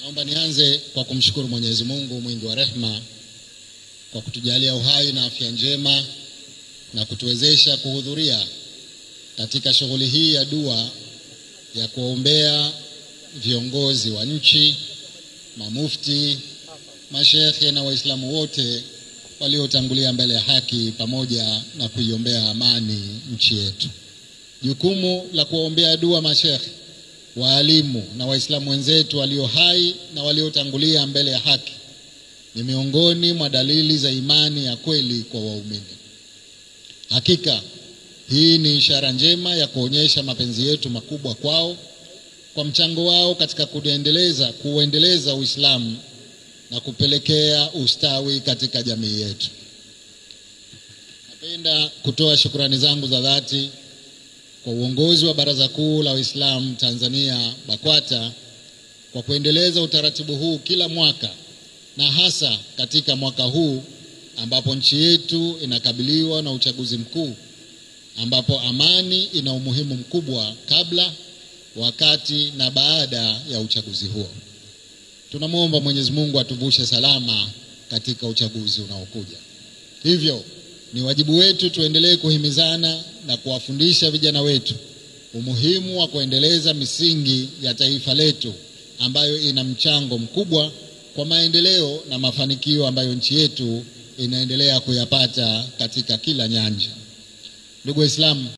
Naomba nianze kwa kumshukuru Mwenyezi Mungu mwingi wa rehema kwa kutujalia uhai na afya njema na kutuwezesha kuhudhuria katika shughuli hii ya dua ya kuombea viongozi wa nchi, mamufti, mashekhe na waislamu wote waliotangulia mbele ya haki pamoja na kuiombea amani nchi yetu. Jukumu la kuombea dua mashekhe, waalimu na waislamu wenzetu walio hai na waliotangulia mbele ya haki ni miongoni mwa dalili za imani ya kweli kwa waumini. Hakika hii ni ishara njema ya kuonyesha mapenzi yetu makubwa kwao kwa mchango wao katika kuendeleza Uislamu na kupelekea ustawi katika jamii yetu. Napenda kutoa shukrani zangu za dhati kwa uongozi wa Baraza Kuu la Uislamu Tanzania BAKWATA kwa kuendeleza utaratibu huu kila mwaka, na hasa katika mwaka huu ambapo nchi yetu inakabiliwa na uchaguzi mkuu, ambapo amani ina umuhimu mkubwa kabla, wakati na baada ya uchaguzi huo. Tunamuomba Mwenyezi Mungu atuvushe salama katika uchaguzi unaokuja. Hivyo ni wajibu wetu tuendelee kuhimizana na kuwafundisha vijana wetu umuhimu wa kuendeleza misingi ya taifa letu ambayo ina mchango mkubwa kwa maendeleo na mafanikio ambayo nchi yetu inaendelea kuyapata katika kila nyanja. Ndugu Waislamu,